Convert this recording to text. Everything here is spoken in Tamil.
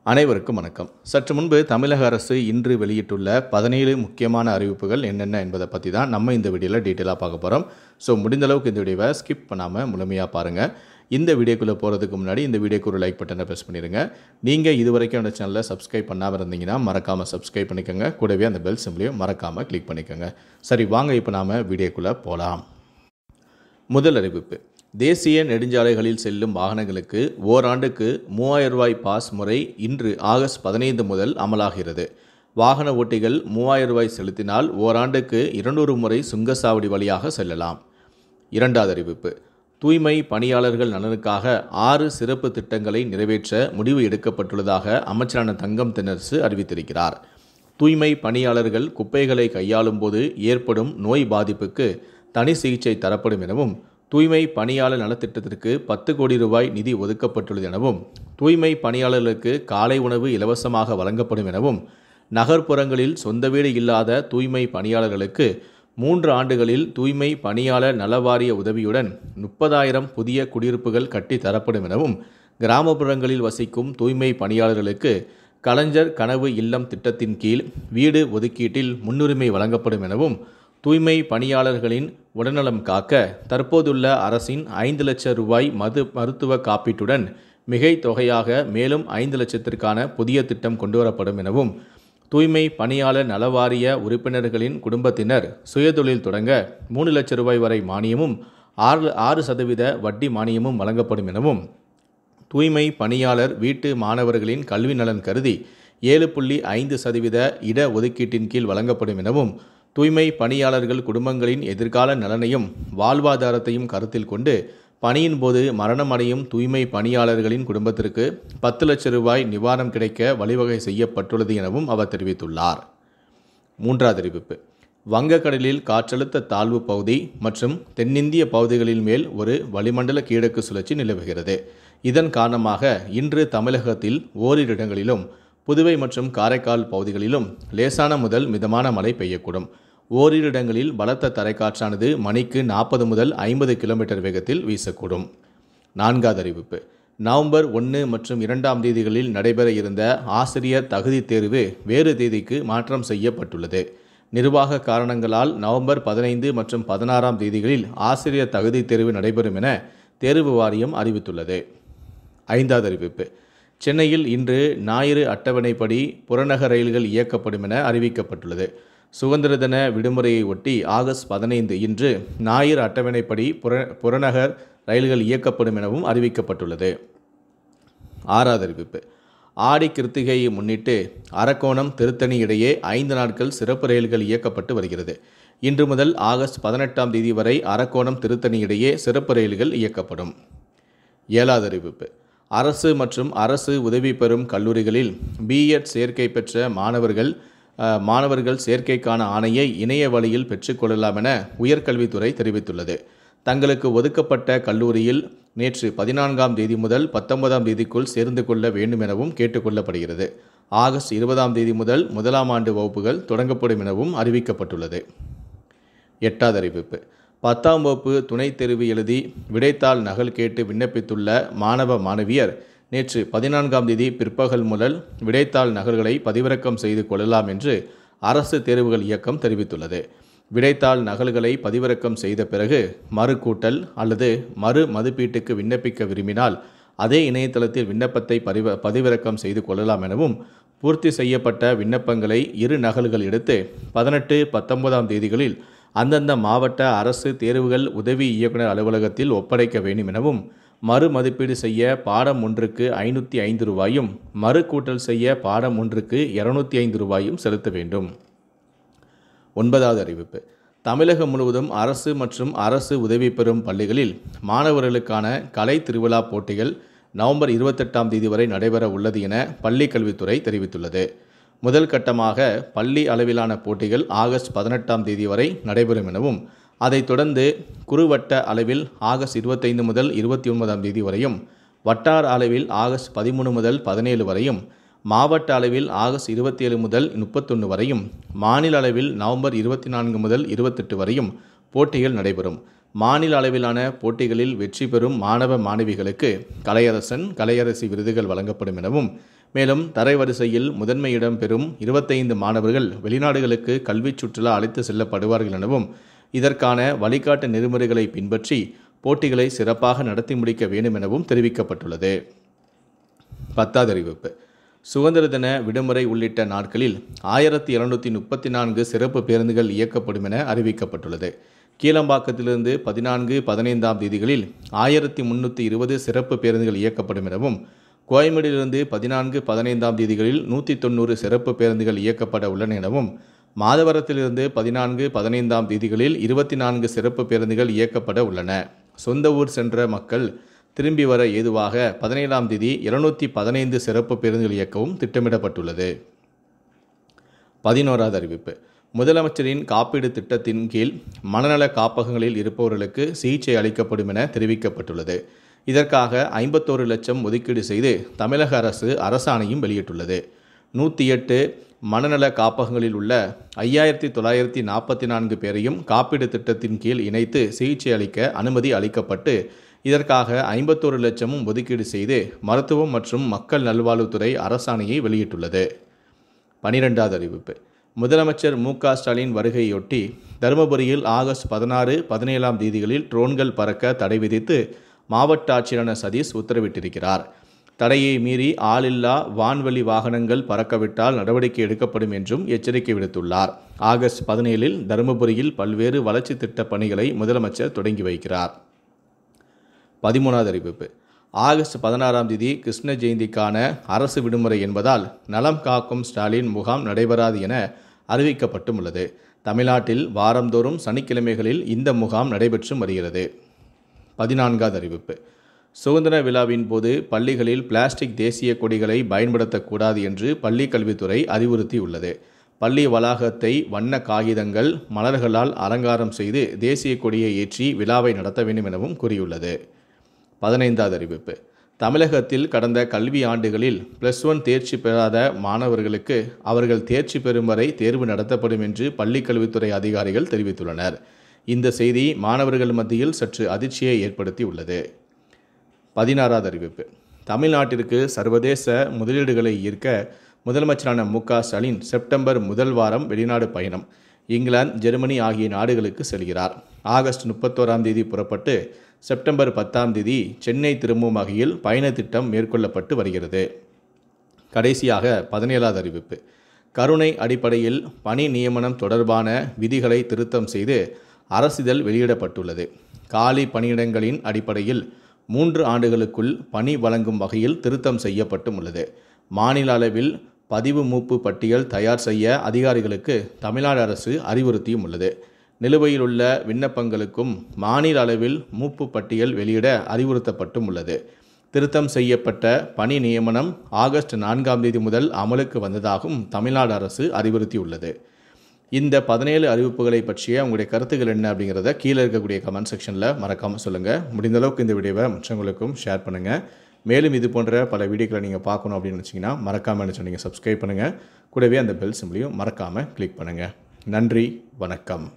அனைவருக்கும் வணக்கம். சற்று முன்பு தமிழக அரசு இன்று வெளியிட்டுள்ள 17 முக்கியமான அறிவிப்புகள் என்னென்ன என்பதை பற்றி தான் நம்ம இந்த வீடியோவில் டீட்டெயிலாக பார்க்க போகிறோம். ஸோ முடிந்த அளவுக்கு இந்த வீடியோவை ஸ்கிப் பண்ணாமல் முழுமையாக பாருங்கள். இந்த வீடியோக்குள்ளே போகிறதுக்கு முன்னாடி இந்த வீடியோக்கு ஒரு லைக் பட்டனை ப்ரெஸ் பண்ணிடுங்க. நீங்கள் இதுவரைக்கும் அந்த சேனலை சப்ஸ்கிரைப் பண்ணாமல் இருந்தீங்கன்னா மறக்காமல் சப்ஸ்கிரைப் பண்ணிக்கோங்க. கூடவே அந்த பெல் சிம்பிளையும் மறக்காமல் கிளிக் பண்ணிக்கோங்க. சரி, வாங்க இப்போ நாம் வீடியோக்குள்ளே போகலாம். முதல் அறிவிப்பு: தேசிய நெடுஞ்சாலைகளில் செல்லும் வாகனங்களுக்கு ஓராண்டுக்கு 3000 ரூபாய் பாஸ் முறை இன்று ஆகஸ்ட் 15 முதல் அமலாகிறது. வாகன ஓட்டிகள் 3000 ரூபாய் செலுத்தினால் ஓராண்டுக்கு 200 முறை சுங்கசாவடி வழியாக செல்லலாம். இரண்டாவது அறிவிப்பு: தூய்மை பணியாளர்கள் நலனுக்காக 6 சிறப்பு திட்டங்களை நிறைவேற்ற முடிவு எடுக்கப்பட்டுள்ளதாக அமைச்சரான தங்கம் தென்னரசு அறிவித்திருக்கிறார். தூய்மை பணியாளர்கள் குப்பைகளை கையாளும் போது ஏற்படும் நோய் பாதிப்புக்கு தனி சிகிச்சை தரப்படும் எனவும், தூய்மை பணியாளர் நலத்திட்டத்திற்கு 10 கோடி ரூபாய் நிதி ஒதுக்கப்பட்டுள்ளது எனவும், தூய்மை பணியாளர்களுக்கு காலை உணவு இலவசமாக வழங்கப்படும் எனவும், நகர்ப்புறங்களில் சொந்த வீடு இல்லாத தூய்மை பணியாளர்களுக்கு 3 ஆண்டுகளில் தூய்மை பணியாளர் நலவாரிய உதவியுடன் 30,000 புதிய குடியிருப்புகள் கட்டி தரப்படும் எனவும், கிராமப்புறங்களில் வசிக்கும் தூய்மை பணியாளர்களுக்கு கலைஞர் கனவு இல்லம் திட்டத்தின் கீழ் வீடு ஒதுக்கீட்டில் முன்னுரிமை வழங்கப்படும் எனவும், தூய்மை பணியாளர்களின் உடல்நலம் காக்க தற்போதுள்ள அரசின் 5 லட்சம் ரூபாய் மருத்துவ காப்பீட்டுடன் மிகை தொகையாக மேலும் 5 லட்சத்திற்கான புதிய திட்டம் கொண்டுவரப்படும் எனவும், தூய்மை பணியாளர் நலவாரிய உறுப்பினர்களின் குடும்பத்தினர் சுயதொழில் தொடங்க 3 லட்சம் ரூபாய் வரை மானியமும் 6% வட்டி மானியமும் வழங்கப்படும் எனவும், தூய்மை பணியாளர் வீட்டு மாணவர்களின் கல்வி நலன் கருதி 7.5% இட ஒதுக்கீட்டின் கீழ் வழங்கப்படும் எனவும், தூய்மை பணியாளர்கள் குடும்பங்களின் எதிர்கால நலனையும் வாழ்வாதாரத்தையும் கருத்தில் கொண்டு பணியின் போது மரணமடையும் தூய்மை பணியாளர்களின் குடும்பத்திற்கு 10 லட்சம் ரூபாய் நிவாரணம் கிடைக்க வழிவகை செய்யப்பட்டுள்ளது எனவும் அவர் தெரிவித்துள்ளார். மூன்றாவது அறிவிப்பு: வங்கக்கடலில் காற்றழுத்த தாழ்வு பகுதி மற்றும் தென்னிந்திய பகுதிகளில் மேல் ஒரு வளிமண்டல கீழக்கு சுழற்சி நிலவுகிறது. இதன் காரணமாக இன்று தமிழகத்தில் ஓரிரு இடங்களிலும், புதுவை மற்றும் காரைக்கால் பகுதிகளிலும் லேசான முதல் மிதமான மழை பெய்யக்கூடும். ஓரிரு இடங்களில் பலத்த தரைக்காற்றானது மணிக்கு 40 முதல் 50 கிலோமீட்டர் வேகத்தில் வீசக்கூடும். நான்காவது அறிவிப்பு: நவம்பர் 1 மற்றும் 2ஆம் தேதிகளில் நடைபெற இருந்த ஆசிரியர் தகுதி தேர்வு வேறு தேதிக்கு மாற்றம் செய்யப்பட்டுள்ளது. நிர்வாக காரணங்களால் நவம்பர் 15 மற்றும் 16ஆம் தேதிகளில் ஆசிரியர் தகுதி தேர்வு நடைபெறும் என தேர்வு வாரியம் அறிவித்துள்ளது. ஐந்தாவது அறிவிப்பு: சென்னையில் இன்று ஞாயிறு அட்டவணைப்படி புறநகர் ரயில்கள் இயக்கப்படும் என அறிவிக்கப்பட்டுள்ளது. சுதந்திர தின விடுமுறையை ஒட்டி ஆகஸ்ட் 15 இன்று ஞாயிறு அட்டவணைப்படி புறநகர் ரயில்கள் இயக்கப்படும் எனவும் அறிவிக்கப்பட்டுள்ளது. ஆறாவது அறிவிப்பு: ஆடி கிருத்திகையை முன்னிட்டு அரக்கோணம் திருத்தணி இடையே 5 நாட்கள் சிறப்பு ரயில்கள் இயக்கப்பட்டு வருகிறது. இன்று முதல் ஆகஸ்ட் 18ஆம் தேதி வரை அரக்கோணம் திருத்தணி இடையே சிறப்பு ரயில்கள் இயக்கப்படும். ஏழாவது அறிவிப்பு: அரசு மற்றும் அரசு உதவி பெறும் கல்லூரிகளில் பிஎட் சேர்க்கை பெற்ற மாணவர்கள் சேர்க்கைக்கான ஆணையை இணைய வழியில் பெற்றுக்கொள்ளலாம் என உயர்கல்வித்துறை தெரிவித்துள்ளது. தங்களுக்கு ஒதுக்கப்பட்ட கல்லூரியில் நேற்று 14ஆம் தேதி முதல் 19ஆம் தேதிக்குள் சேர்ந்து கொள்ள வேண்டும் எனவும் கேட்டுக்கொள்ளப்படுகிறது. ஆகஸ்ட் 20ஆம் தேதி முதல் 1ஆம் ஆண்டு வகுப்புகள் தொடங்கப்படும் எனவும் அறிவிக்கப்பட்டுள்ளது. எட்டாவது அறிவிப்பு: 10ஆம் வகுப்பு துணைத் தேர்வு எழுதி விடைத்தாள் நகல் கேட்டு விண்ணப்பித்துள்ள மாணவ மாணவியர் நேற்று 14ஆம் தேதி பிற்பகல் முதல் விடைத்தாள் நகல்களை பதிவிறக்கம் செய்து கொள்ளலாம் என்று அரசு தேர்வுகள் இயக்கம் தெரிவித்துள்ளது. விடைத்தாள் நகல்களை பதிவிறக்கம் செய்த பிறகு மறுகூட்டல் அல்லது மறு மதிப்பீட்டுக்கு விண்ணப்பிக்க விரும்பினால் அதே இணையதளத்தில் விண்ணப்பத்தை பதிவிறக்கம் செய்து கொள்ளலாம் எனவும், பூர்த்தி செய்யப்பட்ட விண்ணப்பங்களை 2 நகல்கள் எடுத்து 18, 19ஆம் தேதிகளில் அந்தந்த மாவட்ட அரசு தேர்வுகள் உதவி இயக்குனர் அலுவலகத்தில் ஒப்படைக்க வேண்டும் எனவும், மறு மதிப்பீடு செய்ய பாடம் ஒன்றுக்கு 505 ரூபாயும், மறு கூட்டல் செய்ய பாடம் ஒன்றுக்கு 205 ரூபாயும் செலுத்த வேண்டும். 9வது அறிவிப்பு: தமிழகம் முழுவதும் அரசு மற்றும் அரசு உதவி பெறும் பள்ளிகளில் மாணவர்களுக்கான கலை திருவிழா போட்டிகள் நவம்பர் 28ஆம் தேதி வரை நடைபெற உள்ளது என பள்ளிக்கல்வித்துறை தெரிவித்துள்ளது. முதல் கட்டமாக பள்ளி அளவிலான போட்டிகள் ஆகஸ்ட் 18ஆம் தேதி வரை நடைபெறும் எனவும், அதைத் தொடர்ந்து குறுவட்ட அளவில் ஆகஸ்ட் 25 முதல் 29ஆம் தேதி வரையும், வட்டார அளவில் ஆகஸ்ட் 13 முதல் 17 வரையும், மாவட்ட அளவில் ஆகஸ்ட் 27 முதல் 31 வரையும், மாநில அளவில் நவம்பர் 24 முதல் 28 வரையும் போட்டிகள் நடைபெறும். மாநில அளவிலான போட்டிகளில் வெற்றி பெறும் மாணவ மாணவிகளுக்கு கலையரசன், கலையரசி விருதுகள் வழங்கப்படும் எனவும், மேலும் தரைவரிசையில் முதன்மை இடம் பெறும் 25 மாணவர்கள் வெளிநாடுகளுக்கு கல்வி சுற்றுலா அழைத்து செல்லப்படுவார்கள் எனவும் இதற்கான வழிகாட்டு நெறிமுறைகளை பின்பற்றி போட்டிகளை சிறப்பாக நடத்தி முடிக்க வேண்டும் எனவும் தெரிவிக்கப்பட்டுள்ளது. 10வது அறிவிப்பு. சுதந்திர தின விடுமுறை உள்ளிட்ட நாட்களில் 1234 சிறப்பு பேருந்துகள் இயக்கப்படும் என அறிவிக்கப்பட்டுள்ளது. கீழம்பாக்கத்திலிருந்து 14-15 தேதிகளில் 1320 சிறப்பு பேருந்துகள் இயக்கப்படும் எனவும் கோயம்பேடிலிருந்து 14-15 தேதிகளில் 190 சிறப்பு பேருந்துகள் இயக்கப்பட உள்ளன எனவும் மாதவரத்திலிருந்து 14-15 தேதிகளில் 24 சிறப்பு பேருந்துகள் இயக்கப்பட உள்ளன. சொந்த ஊர் சென்ற மக்கள் திரும்பி வர ஏதுவாக 17ஆம் தேதி 215 சிறப்பு பேருந்துகள் இயக்கவும் திட்டமிடப்பட்டுள்ளது. 11வது அறிவிப்பு. முதலமைச்சரின் காப்பீடு திட்டத்தின் கீழ் மனநல காப்பகங்களில் இருப்பவர்களுக்கு சிகிச்சை அளிக்கப்படும் என தெரிவிக்கப்பட்டுள்ளது. இதற்காக 51 லட்சம் ஒதுக்கீடு செய்து தமிழக அரசு அரசாணையும் வெளியிட்டுள்ளது. 108 மனநல காப்பகங்களில் உள்ள 5944 பேரையும் காப்பீடு திட்டத்தின் கீழ் இணைத்து சிகிச்சை அளிக்க அனுமதி அளிக்கப்பட்டு இதற்காக 51 லட்சமும் ஒதுக்கீடு செய்து மருத்துவம் மற்றும் மக்கள் நல்வாழ்வுத்துறை அரசாணையை வெளியிட்டுள்ளது. 12வது அறிவிப்பு. முதலமைச்சர் மு.க. ஸ்டாலின் வருகையொட்டி தருமபுரியில் ஆகஸ்ட் 16, 17 தேதிகளில் ட்ரோன்கள் பறக்க தடை விதித்து மாவட்ட ஆட்சியரான சதீஷ் உத்தரவிட்டிருக்கிறார். தடையை மீறி ஆளில்லா வான்வழி வாகனங்கள் பறக்கவிட்டால் நடவடிக்கை எடுக்கப்படும் என்றும் எச்சரிக்கை விடுத்துள்ளார். ஆகஸ்ட் 17 தருமபுரியில் பல்வேறு வளர்ச்சி திட்ட பணிகளை முதலமைச்சர் தொடங்கி வைக்கிறார். 13வது அறிவிப்பு. ஆகஸ்ட் 16 தேதி கிருஷ்ண ஜெயந்திக்கான அரசு விடுமுறை என்பதால் நலம் காக்கும் ஸ்டாலின் முகாம் நடைபெறாது என அறிவிக்கப்பட்டும் உள்ளது. தமிழ்நாட்டில் வாரந்தோறும் சனிக்கிழமைகளில் இந்த முகாம் நடைபெற்றும் வருகிறது. 14வது அறிவிப்பு. சுதந்திர விழாவின் போது பள்ளிகளில் பிளாஸ்டிக் தேசிய கொடிகளை பயன்படுத்தக்கூடாது என்று பள்ளிக் கல்வித்துறை அறிவுறுத்தியுள்ளது. பள்ளி வளாகத்தை வண்ண காகிதங்கள், மலர்களால் அலங்காரம் செய்து தேசிய கொடியை ஏற்றி விழாவை நடத்த வேண்டும் எனவும் கூறியுள்ளது. 15வது அறிவிப்பு. தமிழகத்தில் கடந்த கல்வி ஆண்டுகளில் +1 தேர்ச்சி பெறாத மாணவர்களுக்கு அவர்கள் தேர்ச்சி பெறும் வரை தேர்வு நடத்தப்படும் என்று பள்ளிக் கல்வித்துறை அதிகாரிகள் தெரிவித்துள்ளனர். இந்த செய்தி மாணவர்கள் மத்தியில் சற்று அதிர்ச்சியை ஏற்படுத்தி உள்ளது. 16வது அறிவிப்பு. தமிழ்நாட்டிற்கு சர்வதேச முதலீடுகளை ஈர்க்க முதலமைச்சரான மு.க. ஸ்டாலின் செப்டம்பர் முதல் வாரம் வெளிநாடு பயணம். இங்கிலாந்து, ஜெர்மனி ஆகிய நாடுகளுக்கு செல்கிறார். ஆகஸ்ட் 31 தேதி புறப்பட்டு செப்டம்பர் 10 தேதி சென்னை திரும்பும் வகையில் பயண திட்டம் மேற்கொள்ளப்பட்டு வருகிறது. கடைசியாக 17வது அறிவிப்பு. கருணை அடிப்படையில் பணி நியமனம் தொடர்பான விதிகளை திருத்தம் செய்து அரசிதழ் வெளியிடப்பட்டுள்ளது. காலி பணியிடங்களின் அடிப்படையில் 3 ஆண்டுகளுக்குள் பணி வழங்கும் வகையில் திருத்தம் செய்யப்பட்டும் உள்ளது. மாநில அளவில் பதிவு மூப்பு பட்டியல் தயார் செய்ய அதிகாரிகளுக்கு தமிழ்நாடு அரசு அறிவுறுத்தியும் உள்ளது. நிலுவையில் உள்ள விண்ணப்பங்களுக்கும் மாநில அளவில் மூப்பு பட்டியல் வெளியிட அறிவுறுத்தப்பட்டும் உள்ளது. திருத்தம் செய்யப்பட்ட பணி நியமனம் ஆகஸ்ட் 4 தேதி முதல் அமலுக்கு வந்ததாகவும் தமிழ்நாடு அரசு அறிவுறுத்தியுள்ளது. இந்த 17 அறிவிப்புகளை பற்றிய உங்களுடைய கருத்துக்கள் என்ன அப்படிங்கிறத கீழே இருக்கக்கூடிய கமெண்ட் செக்ஷனில் மறக்காமல் சொல்லுங்கள். முடிந்தளவுக்கு இந்த வீடியோவை மற்றவங்களுக்கும் ஷேர் பண்ணுங்கள். மேலும் இது போன்ற பல வீடியோக்களை நீங்கள் பார்க்கணும் அப்படின்னு நினச்சிங்கன்னா மறக்காமல் நீங்கள் சப்ஸ்கிரைப் பண்ணுங்கள். கூடவே அந்த பெல் சிம்பிளையும் மறக்காமல் கிளிக் பண்ணுங்கள். நன்றி, வணக்கம்.